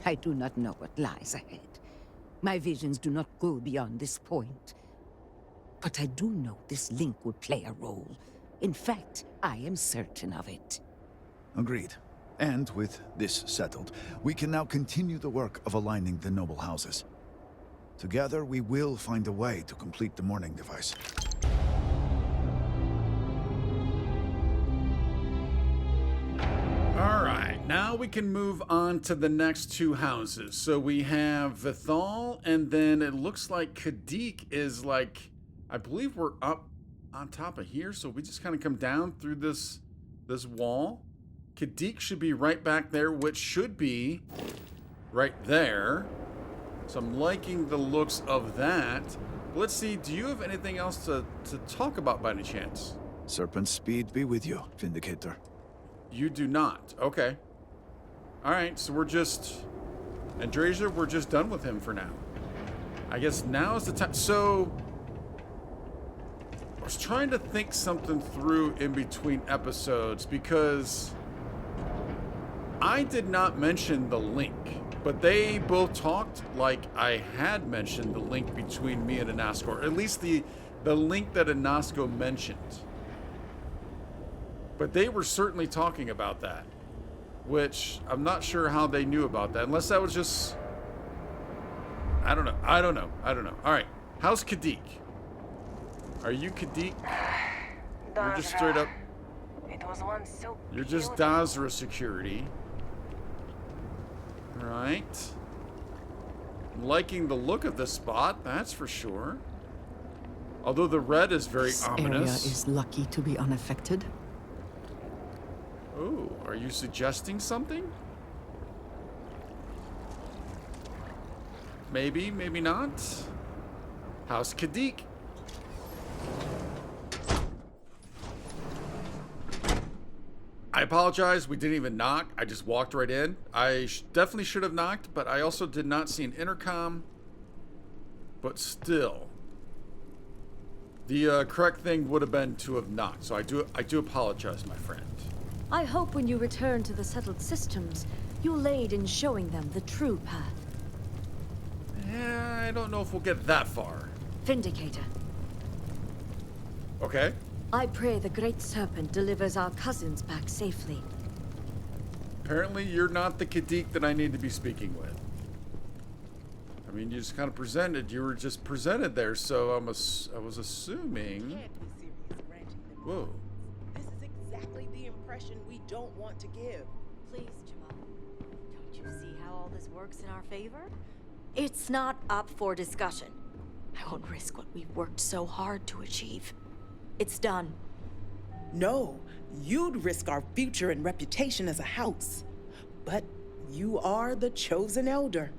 I do not know what lies ahead. My visions do not go beyond this point. But I do know this link will play a role. In fact, I am certain of it. Agreed. And with this settled, we can now continue the work of aligning the noble houses. Together, we will find a way to complete the mourning device. Alright, now we can move on to the next two houses. So we have Vithal, and then it looks like Kadik is like, I believe we're up on top of here, so we just kind of come down through this wall. Kadik should be right back there, which should be right there. So I'm liking the looks of that. Let's see, do you have anything else to talk about by any chance? Serpent's speed be with you, Vindicator. You do not. Okay. Alright, so we're just... Andrasia, we're just done with him for now. I guess now is the time... So... I was trying to think something through in between episodes because... I did not mention the link, but they both talked like I had mentioned the link between me and Anasko, or at least the link that Anasko mentioned. But they were certainly talking about that, which I'm not sure how they knew about that, unless that was just... I don't know. All right, how's Kadik? Are you Kadik? You're just straight up... It was once so You're just Dazra security. Right. Liking the look of this spot, that's for sure. Although the red is very ominous. This area is lucky to be unaffected. Oh, are you suggesting something? Maybe, maybe not. How's Kadik? I apologize, we didn't even knock. I just walked right in. I definitely should have knocked, but I also did not see an intercom. But still, the correct thing would have been to have knocked. So I do apologize, my friend. I hope when you return to the settled systems, you'll aid in showing them the true path. Yeah, I don't know if we'll get that far. Vindicator, Okay. I pray the Great Serpent delivers our cousins back safely. Apparently, you're not the Kadik that I need to be speaking with. I mean, you just kind of presented. You were just presented there, so I was assuming... Whoa. This is exactly the impression we don't want to give. Please, Jamal. Don't you see how all this works in our favor? It's not up for discussion. I won't risk what we've worked so hard to achieve. It's done. No, you'd risk our future and reputation as a house. But you are the chosen elder.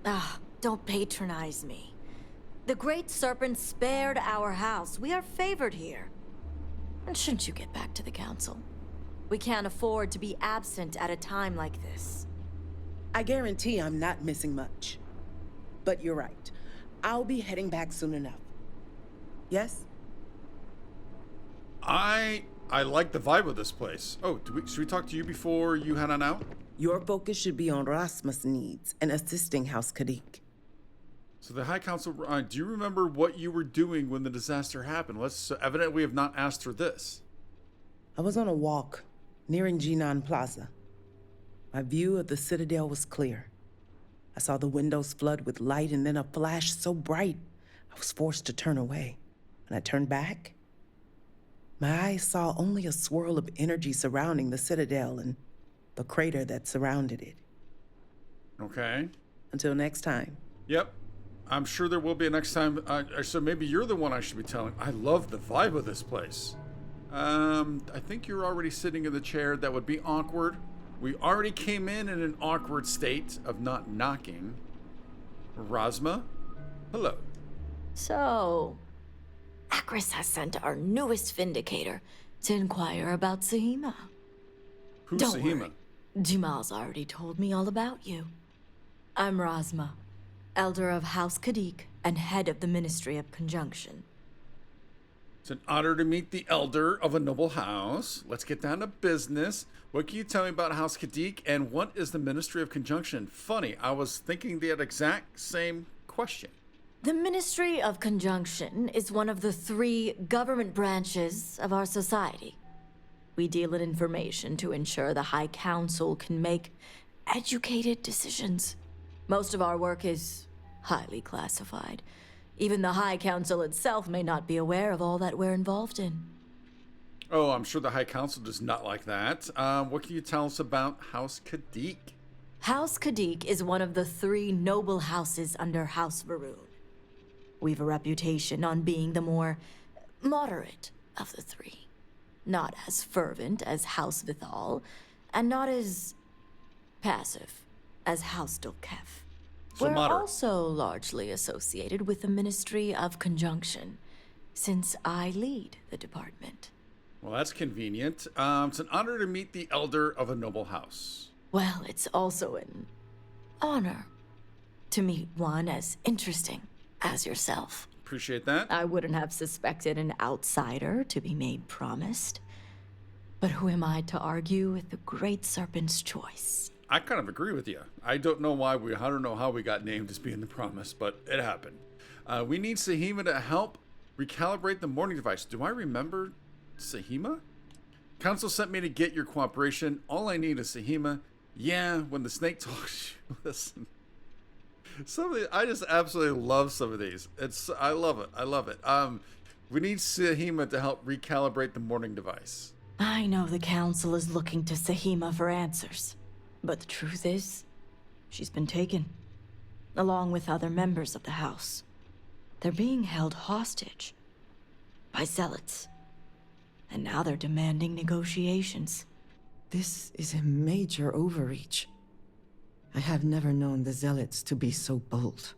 Ah, don't patronize me. The Great Serpent spared our house. We are favored here. And shouldn't you get back to the council? We can't afford to be absent at a time like this. I guarantee I'm not missing much. But you're right. I'll be heading back soon enough. Yes? I like the vibe of this place. Oh, should we talk to you before you head on out? Your focus should be on Rasmus' needs and assisting House Kadik. So the High Council, do you remember what you were doing when the disaster happened? Evidently we have not asked her this. I was on a walk, nearing Jinan Plaza. My view of the Citadel was clear. I saw the windows flood with light and then a flash so bright, I was forced to turn away. When I turned back, my eyes saw only a swirl of energy surrounding the Citadel and the crater that surrounded it. Okay. Until next time. Yep. I'm sure there will be a next time. So maybe you're the one I should be telling. I love the vibe of this place. I think you're already sitting in the chair. That would be awkward. We already came in an awkward state of not knocking. Rasma, hello. So, Akris has sent our newest Vindicator to inquire about Sahima. Who's Don't Sahima? worry. Jamal's already told me all about you. I'm Rasma, Elder of House Kadik and head of the Ministry of Conjunction. It's an honor to meet the elder of a noble house. Let's get down to business. What can you tell me about House Kadik, and what is the Ministry of Conjunction? Funny, I was thinking the exact same question. The Ministry of Conjunction is one of the 3 government branches of our society. We deal in information to ensure the High Council can make educated decisions. Most of our work is highly classified. Even the High Council itself may not be aware of all that we're involved in. Oh, I'm sure the High Council does not like that. What can you tell us about House Kadik? House Kadik is one of the 3 noble houses under House Varun. We've a reputation on being the more moderate of the 3. Not as fervent as House Vithal, and not as passive as House Dolkev. So We're moderate. also largely associated with the Ministry of Conjunction, since I lead the department. Well, that's convenient. It's an honor to meet the elder of a noble house. Well, it's also an honor to meet one as interesting as yourself. Appreciate that. I wouldn't have suspected an outsider to be made promised. But who am I to argue with the Great Serpent's choice? I kind of agree with you. I don't know how we got named as being the promise, but it happened. We need Sahima to help recalibrate the morning device. Do I remember Sahima? Council sent me to get your cooperation. All I need is Sahima. Yeah, when the snake talks, you listen. I just absolutely love some of these. I love it. We need Sahima to help recalibrate the morning device. I know the Council is looking to Sahima for answers. But the truth is, she's been taken, along with other members of the House. They're being held hostage by zealots. And now they're demanding negotiations. This is a major overreach. I have never known the Zealots to be so bold.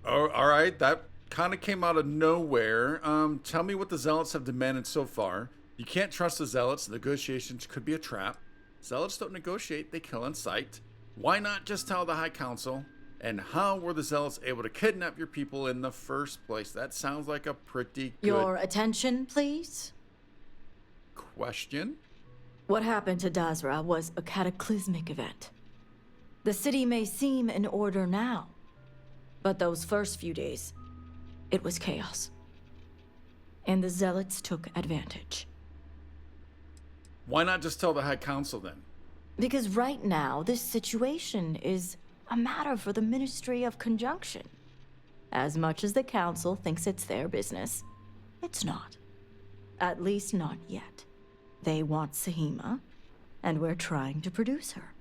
Oh, all right, that kind of came out of nowhere. Tell me what the Zealots have demanded so far. You can't trust the Zealots. Negotiations could be a trap. Zealots don't negotiate, they kill on sight. Why not just tell the High Council? And how were the Zealots able to kidnap your people in the first place? That sounds like a pretty good Your attention, please? question. What happened to Dazra was a cataclysmic event. The city may seem in order now, but those first few days, it was chaos. And the Zealots took advantage. Why not just tell the High Council then? Because right now, this situation is a matter for the Ministry of Conjunction. As much as the Council thinks it's their business, it's not. At least not yet. They want Sahima, and we're trying to produce her.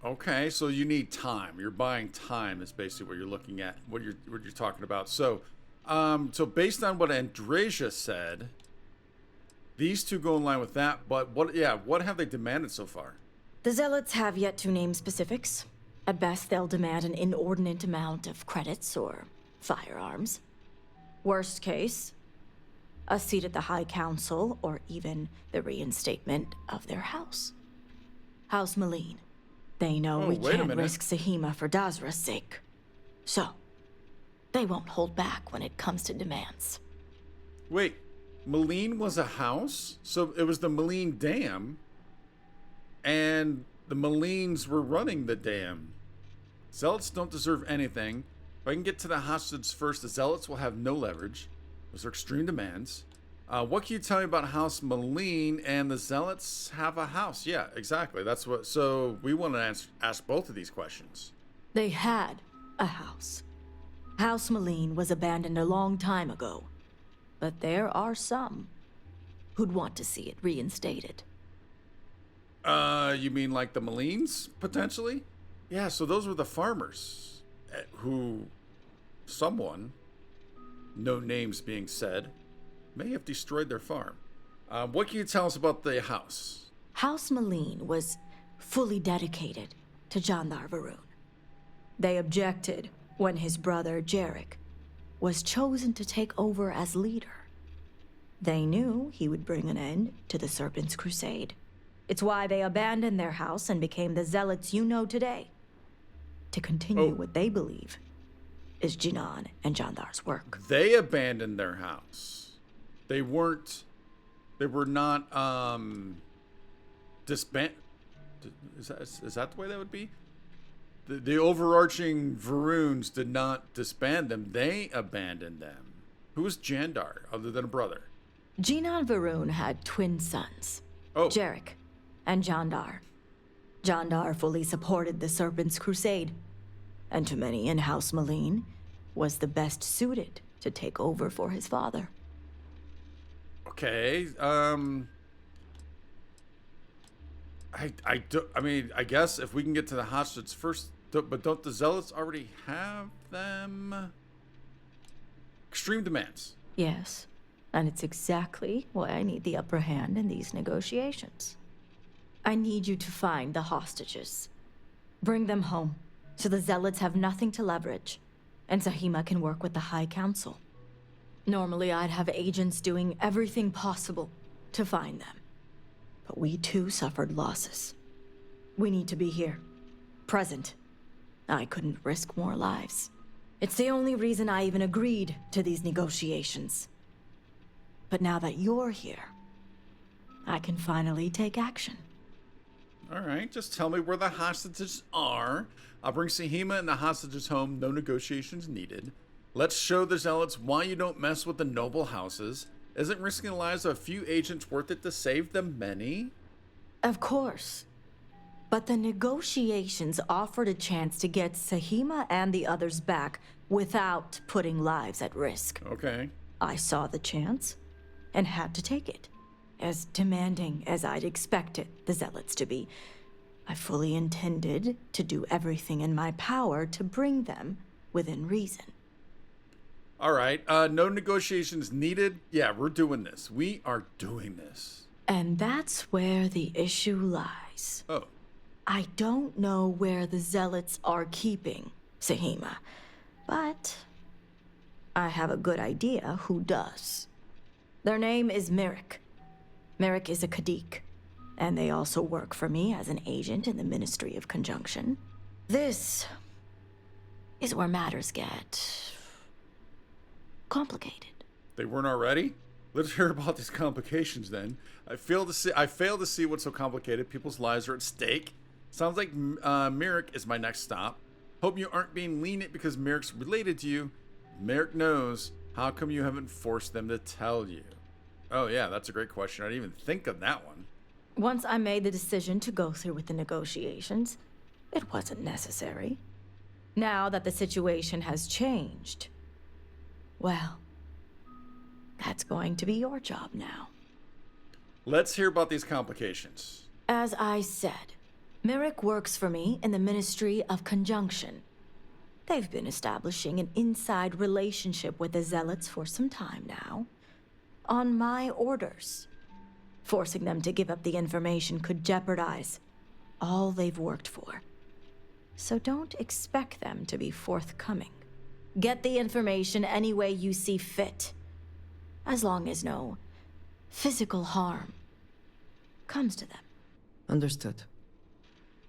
Okay, so you need time. You're buying time is basically what you're looking at, what you're talking about. So, so based on what Andrasia said, these two go in line with that. But what have they demanded so far? The Zealots have yet to name specifics. At best, they'll demand an inordinate amount of credits or firearms. Worst case, a seat at the High Council or even the reinstatement of their house. House Malene. They know we wait a can't minute. risk Sahima for Dazra's sake. So, they won't hold back when it comes to demands. Wait, Malene was a house? So it was the Malene Dam, and the Malenes were running the dam. Zealots don't deserve anything. If I can get to the hostages first, the Zealots will have no leverage. Those are extreme demands. What can you tell me about House Malene and the Zealots have a house? Yeah, exactly. That's what. So we want to ask both of these questions. They had a house. House Malene was abandoned a long time ago. But there are some who'd want to see it reinstated. You mean like the Malenes, potentially? Yeah, so those were the farmers who someone, no names being said, may have destroyed their farm. What can you tell us about the house? House Malene was fully dedicated to Jandar Varun. They objected when his brother, Jarek, was chosen to take over as leader. They knew he would bring an end to the Serpent's Crusade. It's why they abandoned their house and became the Zealots you know today. To continue what they believe is Jinan and Jandar's work. They abandoned their house. They were not, disband... Is that the way that would be? The overarching Varoons did not disband them. They abandoned them. Who was Jandar, other than a brother? Jinan Varoon had twin sons, Jarek and Jandar. Jandar fully supported the Serpent's crusade, and to many in House Malene, was the best suited to take over for his father. Okay, I guess if we can get to the hostages first, but don't the Zealots already have them? Extreme demands. Yes, and it's exactly why I need the upper hand in these negotiations. I need you to find the hostages. Bring them home, so the Zealots have nothing to leverage, and Sahima can work with the High Council. Normally, I'd have agents doing everything possible to find them. But we too suffered losses. We need to be here, present. I couldn't risk more lives. It's the only reason I even agreed to these negotiations. But now that you're here, I can finally take action. All right, just tell me where the hostages are. I'll bring Sahima and the hostages home, no negotiations needed. Let's show the Zealots why you don't mess with the noble houses. Isn't risking the lives of a few agents worth it to save the many? Of course. But the negotiations offered a chance to get Sahima and the others back without putting lives at risk. Okay. I saw the chance and had to take it. As demanding as I'd expected the Zealots to be, I fully intended to do everything in my power to bring them within reason. All right, no negotiations needed. Yeah, we're doing this. We are doing this. And that's where the issue lies. Oh. I don't know where the Zealots are keeping Sahima, but I have a good idea who does. Their name is Merrick. Merrick is a Kadik, and they also work for me as an agent in the Ministry of Conjunction. This is where matters get complicated. They weren't already? Let's hear about these complications then. I fail to see what's so complicated. People's lives are at stake. Sounds like Merrick is my next stop. Hope you aren't being lenient because Merrick's related to you. Merrick knows. How come you haven't forced them to tell you? Oh yeah, that's a great question. I didn't even think of that one. Once I made the decision to go through with the negotiations, it wasn't necessary. Now that the situation has changed, well, that's going to be your job now. Let's hear about these complications. As I said, Merrick works for me in the Ministry of Conjunction. They've been establishing an inside relationship with the Zealots for some time now, on my orders. Forcing them to give up the information could jeopardize all they've worked for. So don't expect them to be forthcoming. Get the information any way you see fit, as long as no physical harm comes to them. Understood.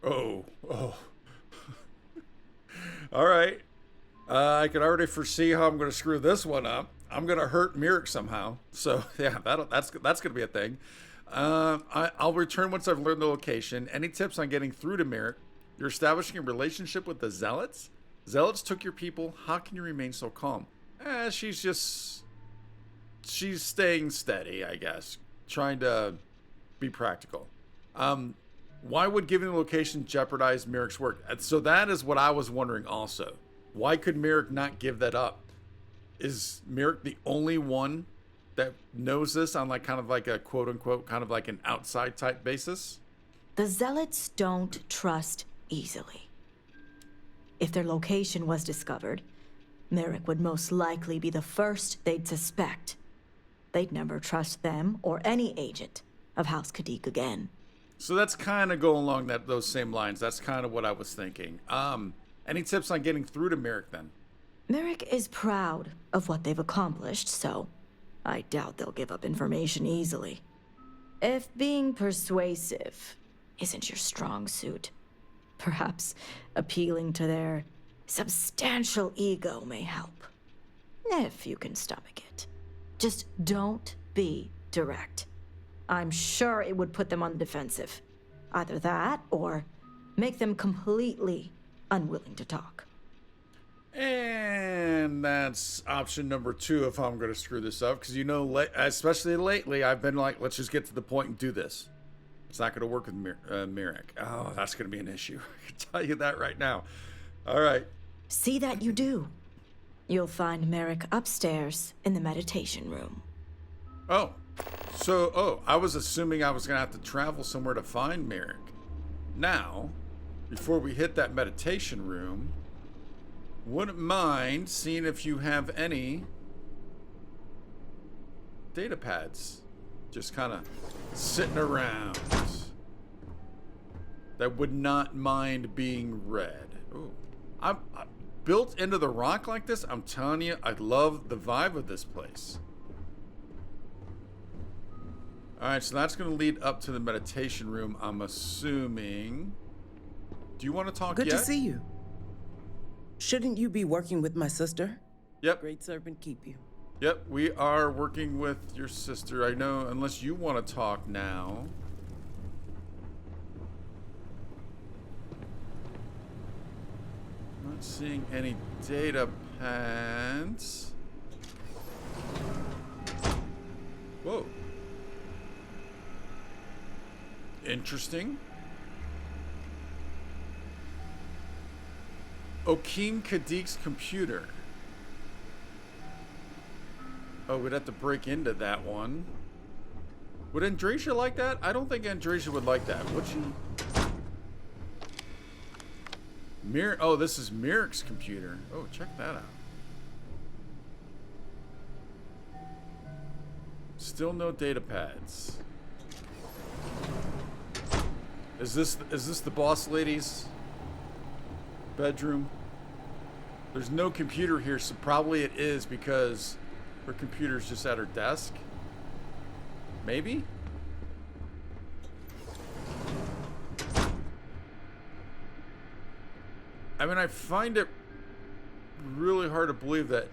Oh. All right. I can already foresee how I'm going to screw this one up. I'm going to hurt Merrick somehow. So, yeah, that's going to be a thing. I'll return once I've learned the location. Any tips on getting through to Merrick? You're establishing a relationship with the Zealots? Zealots took your people. How can you remain so calm? She's staying steady, I guess. Trying to be practical. Why would giving the location jeopardize Merrick's work? So that is what I was wondering also. Why could Merrick not give that up? Is Merrick the only one that knows this on like kind of like a quote unquote kind of like an outside type basis? The Zealots don't trust easily. If their location was discovered, Merrick would most likely be the first they'd suspect. They'd never trust them or any agent of House Kadik again. So that's kind of going along those same lines. That's kind of what I was thinking. Any tips on getting through to Merrick then? Merrick is proud of what they've accomplished, so I doubt they'll give up information easily. If being persuasive isn't your strong suit, perhaps appealing to their substantial ego may help. If you can stomach it. Just don't be direct. I'm sure it would put them on the defensive. Either that, or make them completely unwilling to talk. And that's option number 2 if I'm going to screw this up. Because, you know, especially lately, I've been like, let's just get to the point and do this. It's not going to work with Mirek. Oh, that's going to be an issue. I can tell you that right now. All right. See that you do. You'll find Merrick upstairs in the meditation room. Oh. So, I was assuming I was going to have to travel somewhere to find Merrick. Now, before we hit that meditation room, wouldn't mind seeing if you have any data pads just kind of sitting around that would not mind being read. Ooh. I'm built into the rock like this. I'm telling you, I love the vibe of this place. All right, so that's going to lead up to the meditation room, I'm assuming. Do you want to talk Good yet? to see you. Shouldn't you be working with my sister? Yep. Great servant keep you. Yep, we are working with your sister. I know, unless you want to talk now. Not seeing any data pads. Whoa. Interesting. Okeem Kadik's computer. Oh, we'd have to break into that one. Would Andrasia like that? I don't think Andrasia would like that, would she? Oh, this is Mirek's computer. Oh, check that out. Still no data pads. Is this the boss lady's bedroom? There's no computer here, so probably it is because her computer's just at her desk. Maybe? I mean, I find it really hard to believe that...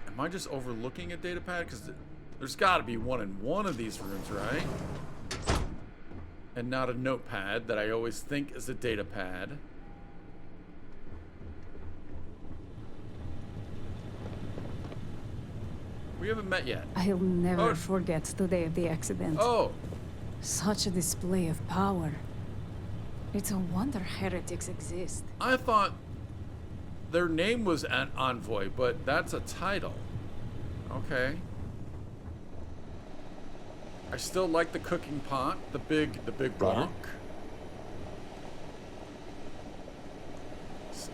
Am I just overlooking a data pad? Because there's got to be one in one of these rooms, right? And not a notepad that I always think is a data pad. We haven't met yet. I'll never forget the day of the accident. Oh! Such a display of power. It's a wonder heretics exist. I thought their name was an envoy, but that's a title. Okay. I still like the cooking pot, the big rock.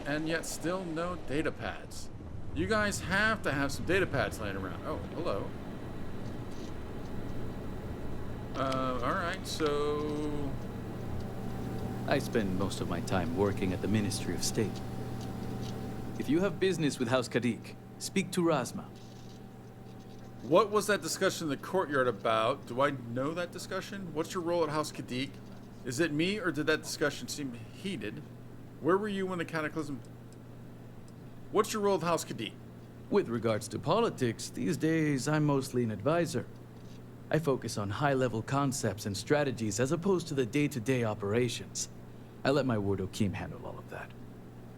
And yet still no data pads. You guys have to have some data pads laying around. Oh, hello. Alright, so... I spend most of my time working at the Ministry of State. If you have business with House Kadik, speak to Razma. What was that discussion in the courtyard about? Do I know that discussion? What's your role at House Kadik? Is it me, or did that discussion seem heated? Where were you when the cataclysm... What's your role at House Kadik? With regards to politics, these days I'm mostly an advisor. I focus on high-level concepts and strategies as opposed to the day-to-day operations. I let my ward Okeem handle all of that.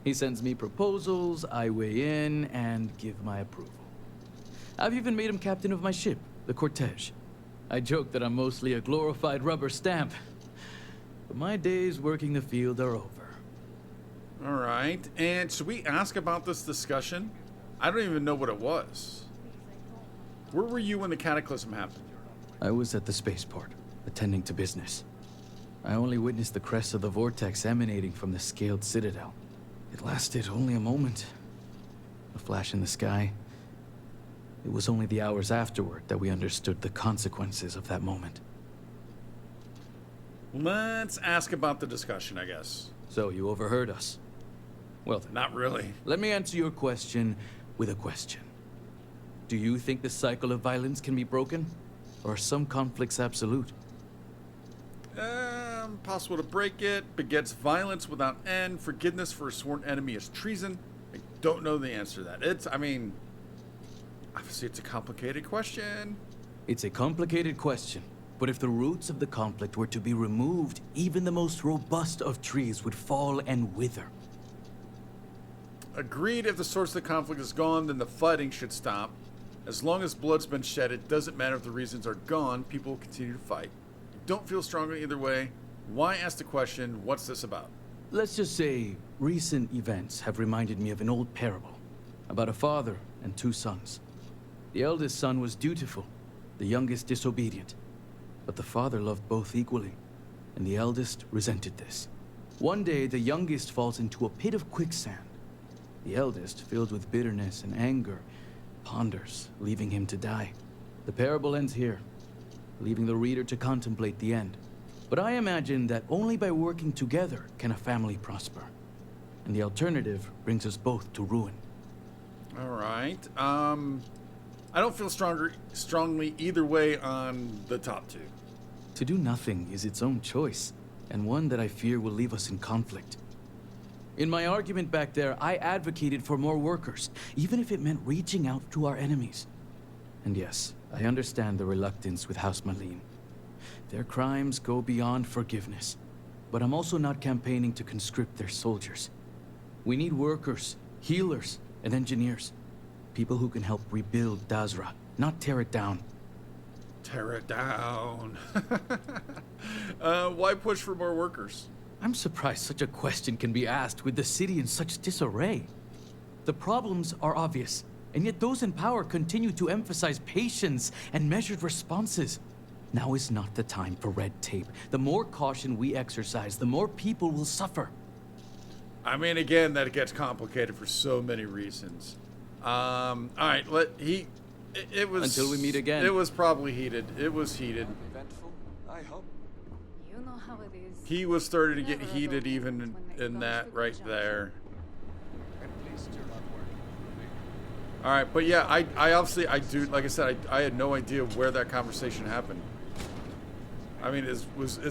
He sends me proposals, I weigh in, and give my approval. I've even made him captain of my ship, the Cortege. I joke that I'm mostly a glorified rubber stamp. But my days working the field are over. All right, and should we ask about this discussion? I don't even know what it was. Where were you when the cataclysm happened? I was at the spaceport, attending to business. I only witnessed the crest of the vortex emanating from the scaled citadel. It lasted only a moment. A flash in the sky. It was only the hours afterward that we understood the consequences of that moment. Let's ask about the discussion, I guess. So you overheard us? Well then, Not really. let me answer your question with a question. Do you think the cycle of violence can be broken? Or are some conflicts absolute? impossible to break it, begets violence without end, forgiveness for a sworn enemy is treason. I don't know the answer to that. Obviously it's a complicated question. It's a complicated question, but if the roots of the conflict were to be removed, even the most robust of trees would fall and wither. Agreed, if the source of the conflict is gone, then the fighting should stop. As long as blood's been shed, it doesn't matter if the reasons are gone, people will continue to fight. Don't feel strongly either way. Why ask the question, what's this about? Let's just say recent events have reminded me of an old parable about a father and two sons. The eldest son was dutiful, the youngest disobedient. But the father loved both equally, and the eldest resented this. One day, the youngest falls into a pit of quicksand. The eldest, filled with bitterness and anger, ponders, leaving him to die. The parable ends here, leaving the reader to contemplate the end. But I imagine that only by working together can a family prosper. And the alternative brings us both to ruin. All right. I don't feel strongly either way on the top two. To do nothing is its own choice, and one that I fear will leave us in conflict. In my argument back there, I advocated for more workers, even if it meant reaching out to our enemies. And yes, I understand the reluctance with House Malin. Their crimes go beyond forgiveness. But I'm also not campaigning to conscript their soldiers. We need workers, healers, and engineers. People who can help rebuild Dazra, not tear it down. Tear it down. Why push for more workers? I'm surprised such a question can be asked with the city in such disarray. The problems are obvious, and yet those in power continue to emphasize patience and measured responses. Now is not the time for red tape. The more caution we exercise, the more people will suffer. I mean, again, that gets complicated for so many reasons. All right, it was... Until we meet again. It was probably heated. It was heated. Eventful, I hope. You know how it is. He was starting to get heated even in that right there. And please do not work. All right, but yeah, I obviously, do, like I said, I had no idea where that conversation happened. I mean, is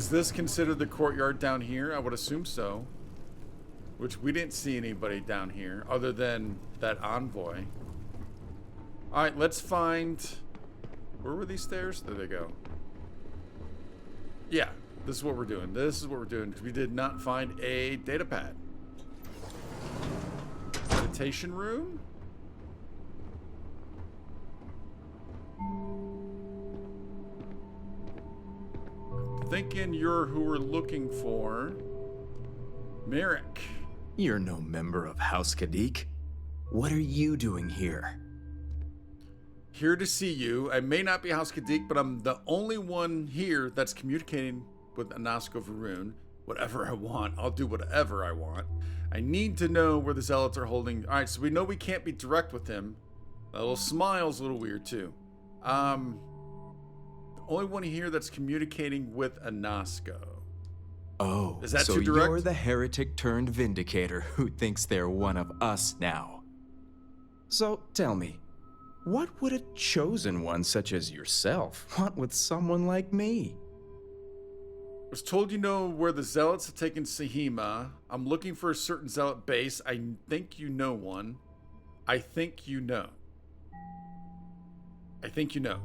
this considered the courtyard down here? I would assume so. Which we didn't see anybody down here other than that envoy. All right, let's find... Where were these stairs? There they go. Yeah, this is what we're doing. This is what we're doing because we did not find a data pad. Meditation room? Thinking you're who we're looking for. Merrick. You're no member of House Kadik. What are you doing here? Here to see you. I may not be House Kadik, but I'm the only one here that's communicating with Anasko Varun. Whatever I want. I'll do whatever I want. I need to know where the Zealots are holding... Alright, so we know we can't be direct with him. That little smile's a little weird, too. The only one here that's communicating with Anasko. Oh, is that so too direct? You're the heretic turned vindicator who thinks they're one of us now. So tell me, what would a chosen one such as yourself want with someone like me? I was told you know where the Zealots have taken Sahima. I'm looking for a certain Zealot base. I think you know one. I think you know. I think you know.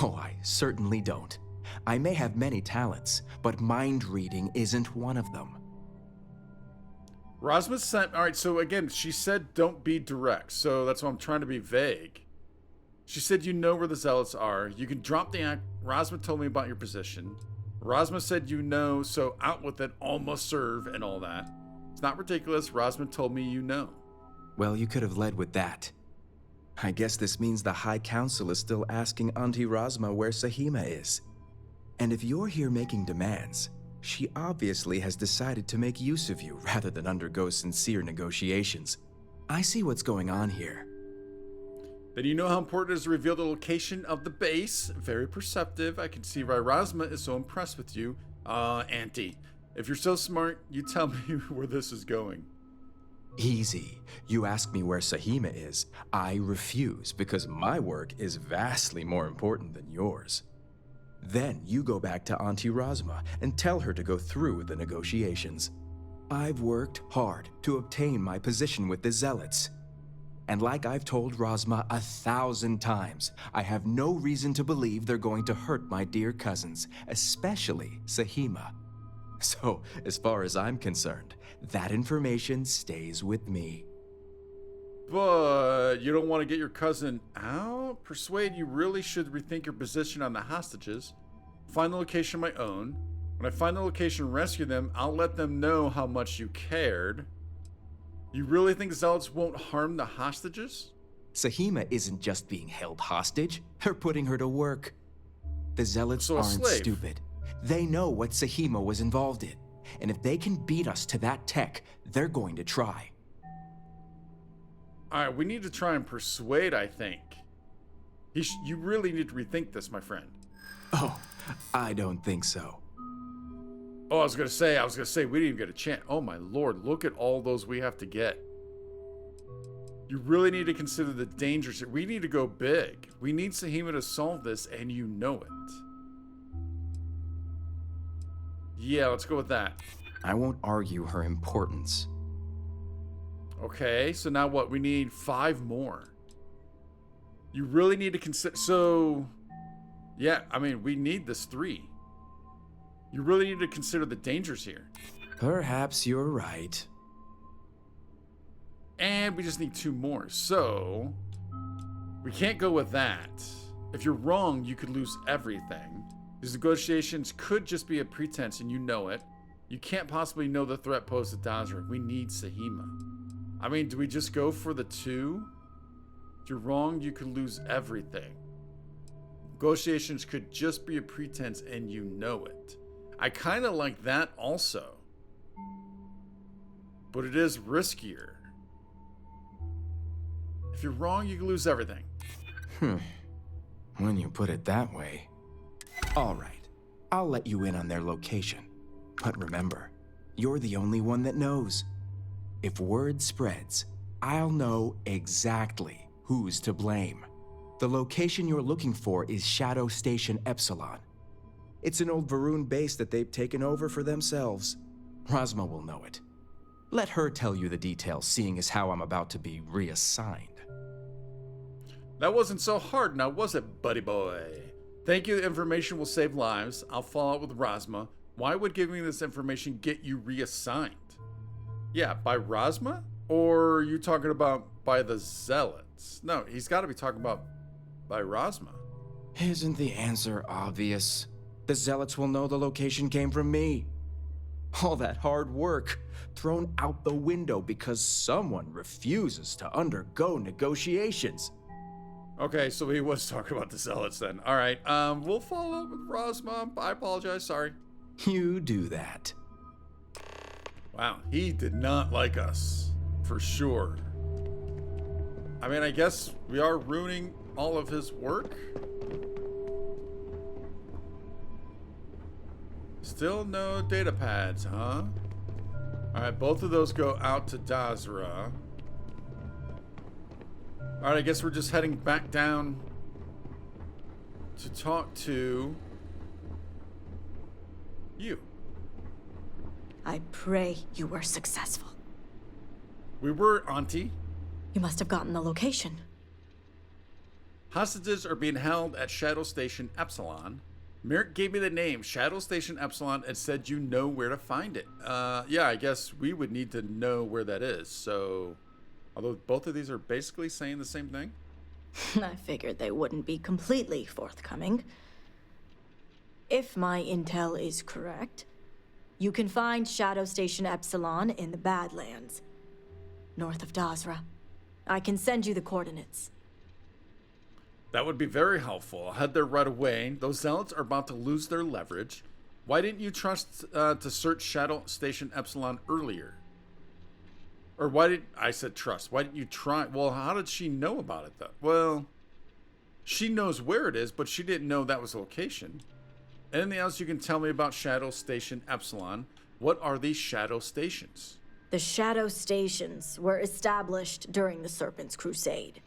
Oh, I certainly don't. I may have many talents, but mind reading isn't one of them. Rosma sent... Alright, so again, she said don't be direct. So that's why I'm trying to be vague. She said you know where the Zealots are. You can drop the act. Rosma told me about your position. Rosma said you know, so out with it, almost serve, and all that. It's not ridiculous. Rosma told me you know. Well, you could have led with that. I guess this means the High Council is still asking Auntie Rosma where Sahima is. And if you're here making demands, she obviously has decided to make use of you rather than undergo sincere negotiations. I see what's going on here. Then you know how important it is to reveal the location of the base. Very perceptive. I can see why Rosma is so impressed with you. Auntie, if you're so smart, you tell me where this is going. Easy. You ask me where Sahima is, I refuse because my work is vastly more important than yours. Then you go back to Auntie Rosma and tell her to go through with the negotiations. I've worked hard to obtain my position with the Zealots. And like I've told Rosma 1,000 times, I have no reason to believe they're going to hurt my dear cousins, especially Sahima. So, as far as I'm concerned, that information stays with me. But you don't want to get your cousin out? Persuade, you really should rethink your position on the hostages. Find the location of my own. When I find the location and rescue them, I'll let them know how much you cared. You really think Zealots won't harm the hostages? Sahima isn't just being held hostage, they're putting her to work. The Zealots aren't stupid. They know what Sahima was involved in. And if they can beat us to that tech, they're going to try. Alright, we need to try and persuade, I think. You really need to rethink this, my friend. Oh, I don't think so. Oh, I was gonna say, we didn't even get a chance. Oh my lord, look at all those we have to get. You really need to consider the dangers here. We need to go big. We need Sahima to solve this, and you know it. Yeah, let's go with that. I won't argue her importance. Okay, so now what? We need 5 more. You really need to consider... So, yeah, I mean, we need this 3. You really need to consider the dangers here. Perhaps you're right. And we just need 2 more. So, we can't go with that. If you're wrong, you could lose everything. These negotiations could just be a pretense, and you know it. You can't possibly know the threat posed to Dazra. We need Sahima. I mean, do we just go for the 2? If you're wrong, you could lose everything. Negotiations could just be a pretense, and you know it. I kind of like that also. But it is riskier. If you're wrong, you can lose everything. When you put it that way. All right, I'll let you in on their location. But remember, you're the only one that knows. If word spreads, I'll know exactly who's to blame. The location you're looking for is Shadow Station Epsilon. It's an old Varun base that they've taken over for themselves. Rosma will know it. Let her tell you the details, seeing as how I'm about to be reassigned. That wasn't so hard now, was it, buddy boy? Thank you, the information will save lives. I'll follow up with Rosma. Why would giving this information get you reassigned? Yeah, by Rosma? Or are you talking about by the Zealots? No, he's got to be talking about by Rosma. Isn't the answer obvious? The Zealots will know the location came from me. All that hard work thrown out the window because someone refuses to undergo negotiations. Okay, so he was talking about the Zealots then. All right, we'll follow up with Rosma. I apologize, sorry. You do that. Wow, he did not like us, for sure. I mean, I guess we are ruining all of his work. Still no data pads, huh? Alright, both of those go out to Dazra. Alright, I guess we're just heading back down to talk to you. I pray you were successful. We were, Auntie. You must have gotten the location. Hostages are being held at Shadow Station Epsilon. Merrick gave me the name, Shadow Station Epsilon, and said you know where to find it. Yeah, I guess we would need to know where that is, so... Although both of these are basically saying the same thing. I figured they wouldn't be completely forthcoming. If my intel is correct, you can find Shadow Station Epsilon in the Badlands, north of Dazra. I can send you the coordinates. That would be very helpful. I'll head there right away. Those Zealots are about to lose their leverage. Why didn't you trust to search Shadow Station Epsilon earlier? Or why did... I said trust. Why didn't you try... Well, how did she know about it, though? Well, she knows where it is, but she didn't know that was the location. Anything else you can tell me about Shadow Station Epsilon? What are these Shadow Stations? The Shadow Stations were established during the Serpent's Crusade.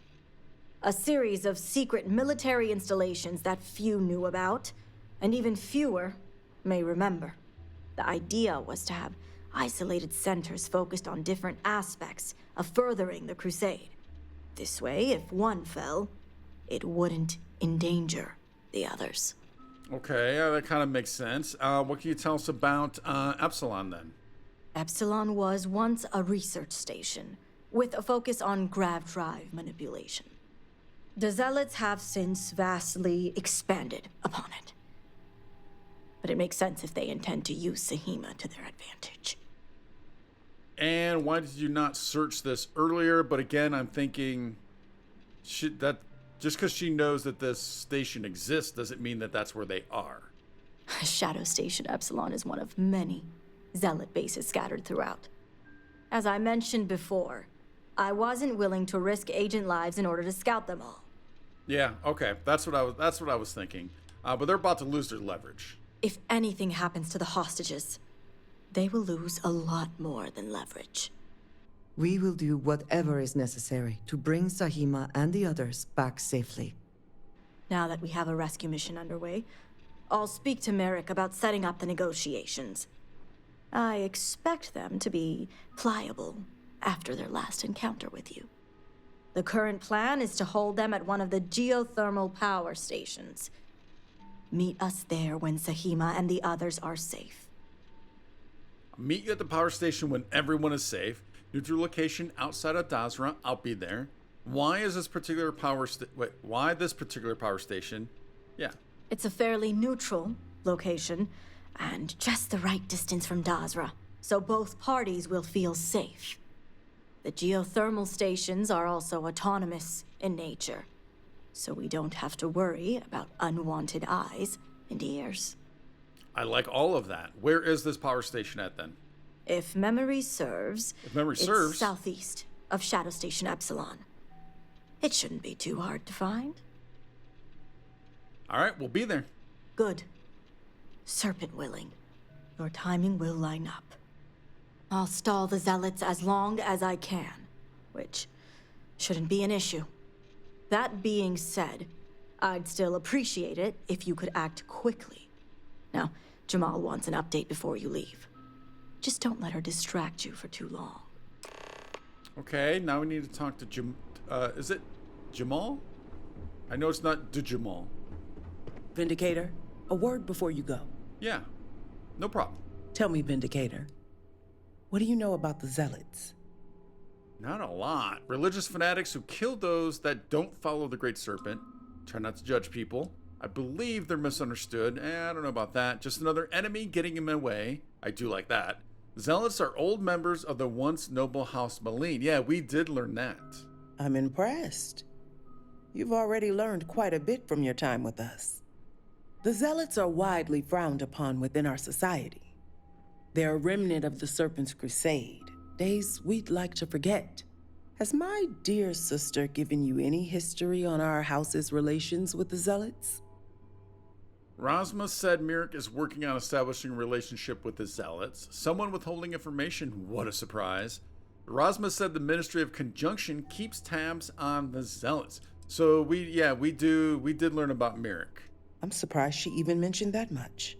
A series of secret military installations that few knew about, and even fewer may remember. The idea was to have isolated centers focused on different aspects of furthering the crusade. This way, if one fell, it wouldn't endanger the others. Okay, that kind of makes sense. What can you tell us about Epsilon then? Epsilon was once a research station, with a focus on grav drive manipulation. The Zealots have since vastly expanded upon it. But it makes sense if they intend to use Sahima to their advantage. And why did you not search this earlier? But again, I'm thinking that just because she knows that this station exists doesn't mean that that's where they are. Shadow Station Epsilon is one of many Zealot bases scattered throughout. As I mentioned before, I wasn't willing to risk agent lives in order to scout them all. Yeah, okay, that's what I was thinking. But they're about to lose their leverage. If anything happens to the hostages, they will lose a lot more than leverage. We will do whatever is necessary to bring Sahima and the others back safely. Now that we have a rescue mission underway, I'll speak to Merrick about setting up the negotiations. I expect them to be pliable after their last encounter with you. The current plan is to hold them at one of the geothermal power stations. Meet us there when Sahima and the others are safe. Meet you at the power station when everyone is safe. Neutral location outside of Dazra. I'll be there. Why is this particular why this particular power station? Yeah. It's a fairly neutral location, and just the right distance from Dazra, so both parties will feel safe. The geothermal stations are also autonomous in nature, so we don't have to worry about unwanted eyes and ears. I like all of that. Where is this power station at then? If memory serves, it's southeast of Shadow Station Epsilon. It shouldn't be too hard to find. All right, we'll be there. Good. Serpent willing, your timing will line up. I'll stall the Zealots as long as I can, which shouldn't be an issue. That being said, I'd still appreciate it if you could act quickly. Now, Jamal wants an update before you leave. Just don't let her distract you for too long. Okay, now we need to talk to is it Jamal? I know it's not Jamal. Vindicator, a word before you go. Yeah, no problem. Tell me, Vindicator, what do you know about the Zealots? Not a lot. Religious fanatics who kill those that don't follow the Great Serpent. Try not to judge people. I believe they're misunderstood. I don't know about that. Just another enemy getting in my way. I do like that. Zealots are old members of the once noble House Malene. Yeah, we did learn that. I'm impressed. You've already learned quite a bit from your time with us. The Zealots are widely frowned upon within our society. They're a remnant of the Serpent's crusade, days we'd like to forget. Has my dear sister given you any history on our house's relations with the Zealots? Rosma said Merrick is working on establishing a relationship with the Zealots. Someone withholding information. What a surprise. Rosma said the Ministry of Conjunction keeps tabs on the Zealots. So we did learn about Merrick. I'm surprised she even mentioned that much.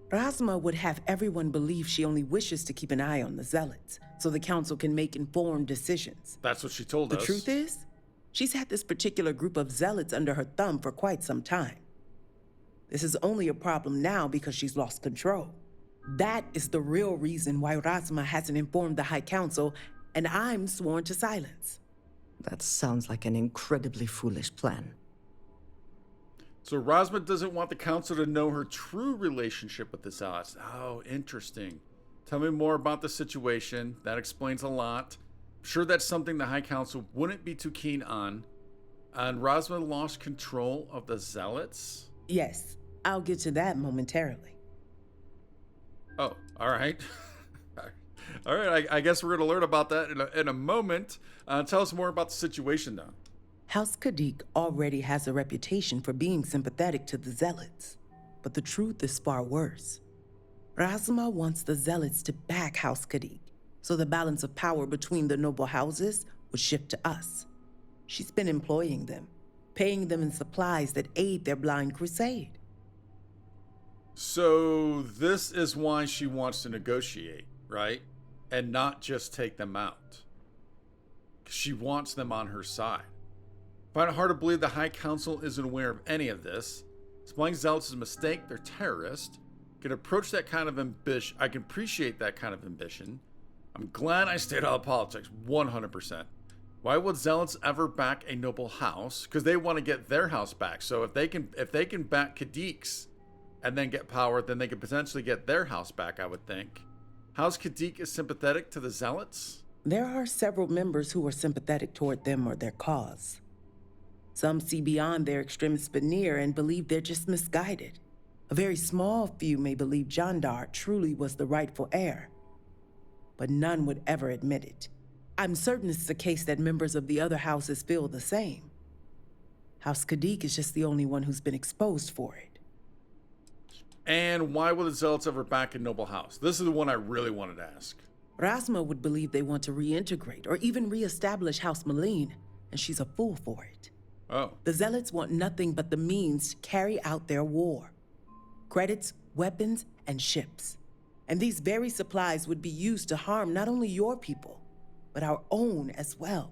Rosma would have everyone believe she only wishes to keep an eye on the Zealots, so the Council can make informed decisions. That's what she told us. The truth is, she's had this particular group of Zealots under her thumb for quite some time. This is only a problem now because she's lost control. That is the real reason why Rosma hasn't informed the High Council, and I'm sworn to silence. That sounds like an incredibly foolish plan. So Rosma doesn't want the Council to know her true relationship with the Zealots. Oh, interesting. Tell me more about the situation. That explains a lot. I'm sure that's something the High Council wouldn't be too keen on. And Rosma lost control of the Zealots? Yes, I'll get to that momentarily. Oh, all right. All right, I guess we're going to learn about that in a moment. Tell us more about the situation, though. House Kadik already has a reputation for being sympathetic to the Zealots, but the truth is far worse. Rosma wants the Zealots to back House Kadik, so the balance of power between the noble houses would shift to us. She's been employing them, paying them in supplies that aid their blind crusade. So this is why she wants to negotiate, right? And not just take them out. She wants them on her side. Find it hard to believe the High Council isn't aware of any of this. Supplying zealots is a mistake. They're terrorists. Can approach that kind of ambition. I can appreciate that kind of ambition. I'm glad I stayed out of politics, 100%. Why would zealots ever back a noble house? Because they want to get their house back. So if they can back Khadik's and then get power, then they could potentially get their house back, I would think. House Khadik is sympathetic to the zealots? There are several members who are sympathetic toward them or their cause. Some see beyond their extremist veneer and believe they're just misguided. A very small few may believe Jandar truly was the rightful heir, but none would ever admit it. I'm certain it's the case that members of the other houses feel the same. House Khadik is just the only one who's been exposed for it. And why would the zealots ever back a noble house? This is the one I really wanted to ask. Rasma would believe they want to reintegrate or even reestablish House Malene, and she's a fool for it. Oh. The zealots want nothing but the means to carry out their war. Credits, weapons, and ships. And these very supplies would be used to harm not only your people, but our own as well.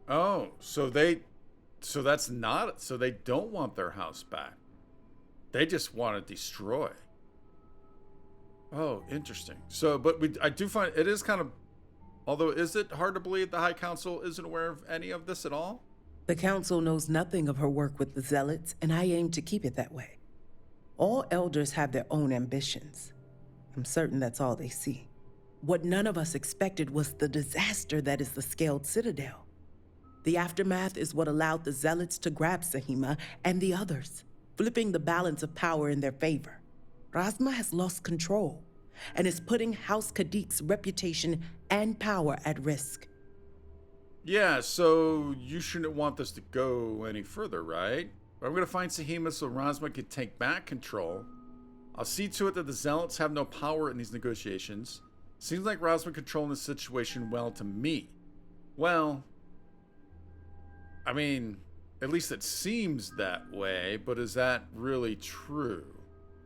Oh, so that's not, so they don't want their house back. They just want to destroy. Oh, interesting. So, but I do find it is kind of, although is it hard to believe the High Council isn't aware of any of this at all? The Council knows nothing of her work with the Zealots, and I aim to keep it that way. All elders have their own ambitions. I'm certain that's all they see. What none of us expected was the disaster that is the Scaled Citadel. The aftermath is what allowed the Zealots to grab Sahima and the others, flipping the balance of power in their favor. Rasma has lost control and is putting House Khadik's reputation and power at risk. Yeah, so you shouldn't want this to go any further, right? But I'm going to find Sahima so Rasma can take back control. I'll see to it that the Zealots have no power in these negotiations. Seems like Rasma controlling the situation well to me. Well, I mean, at least it seems that way, but is that really true?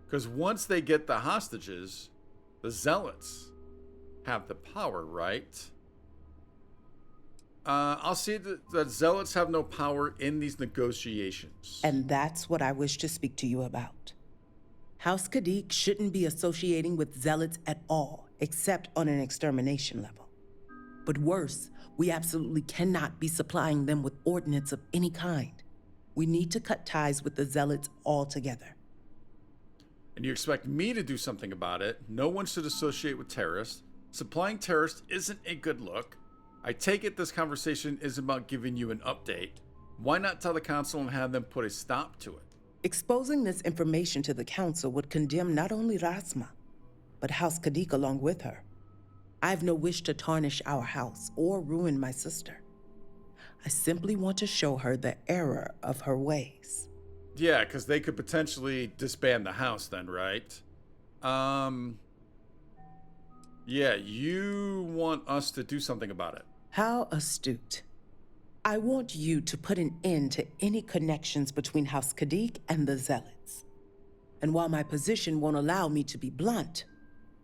Because once they get the hostages, the Zealots have the power, right? I'll see that Zealots have no power in these negotiations. And that's what I wish to speak to you about. House Khadik shouldn't be associating with Zealots at all, except on an extermination level. But worse, we absolutely cannot be supplying them with ordnance of any kind. We need to cut ties with the Zealots altogether. And you expect me to do something about it? No one should associate with terrorists. Supplying terrorists isn't a good look. I take it this conversation is about giving you an update. Why not tell the council and have them put a stop to it? Exposing this information to the council would condemn not only Rasma, but House Khadik along with her. I have no wish to tarnish our house or ruin my sister. I simply want to show her the error of her ways. Yeah, because they could potentially disband the house then, right? Yeah, you want us to do something about it. How astute. I want you to put an end to any connections between House Khadik and the Zealots. And while my position won't allow me to be blunt,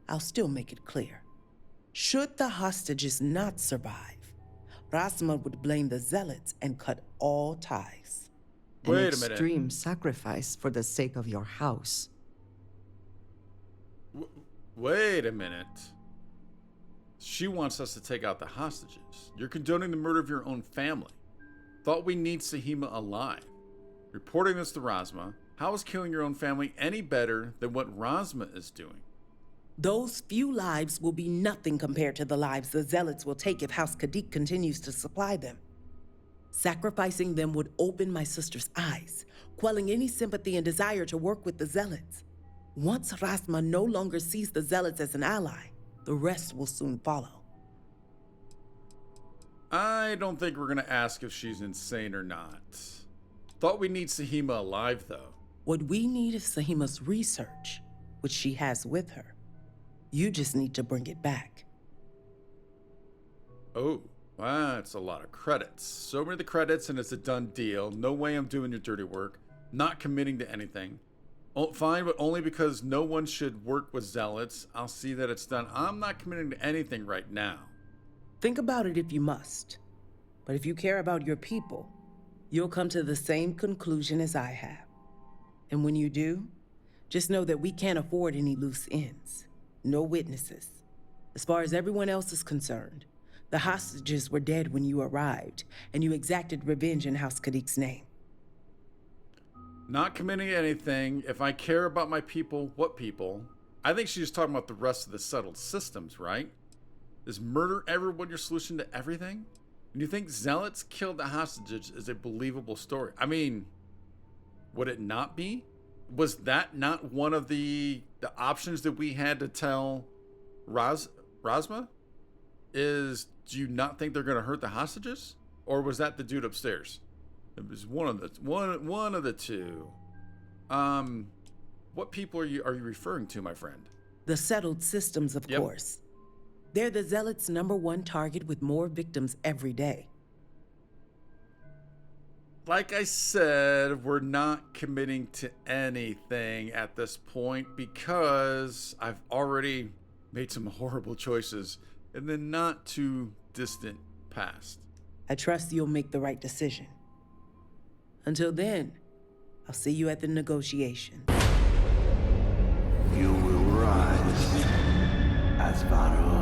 I'll still make it clear. Should the hostages not survive, Rasma would blame the Zealots and cut all ties. Wait a An minute. extreme sacrifice for the sake of your house. Wait a minute. She wants us to take out the hostages. You're condoning the murder of your own family. Thought we need Sahima alive. Reporting this to Rasma, how is killing your own family any better than what Rasma is doing? Those few lives will be nothing compared to the lives the Zealots will take if House Khadik continues to supply them. Sacrificing them would open my sister's eyes, quelling any sympathy and desire to work with the Zealots. Once Rasma no longer sees the Zealots as an ally, the rest will soon follow. I don't think we're going to ask if she's insane or not. Thought we need Sahima alive, though. What we need is Sahima's research, which she has with her. You just need to bring it back. Oh, that's a lot of credits. So many credits and it's a done deal. No way I'm doing your dirty work. Not committing to anything. Oh, fine, but only because no one should work with zealots. I'll see that it's done. I'm not committing to anything right now. Think about it if you must. But if you care about your people, you'll come to the same conclusion as I have. And when you do, just know that we can't afford any loose ends. No witnesses. As far as everyone else is concerned, the hostages were dead when you arrived, and you exacted revenge in House Kadik's name. Not committing to anything. If I care about my people, what people? I think she's talking about the rest of the settled systems, right? Is murder everyone your solution to everything? And you think zealots killed the hostages is a believable story? I mean, would it not be? Was that not one of the options that we had to tell Razma? Is, do you not think they're going to hurt the hostages? Or was that the dude upstairs? It was one of the two. What people are you referring to, my friend? The settled systems, of course. They're the Zealots' #1 target with more victims every day. Like I said, we're not committing to anything at this point because I've already made some horrible choices in the not too distant past. I trust you'll make the right decision. Until then, I'll see you at the negotiation. You will rise as Pharaoh.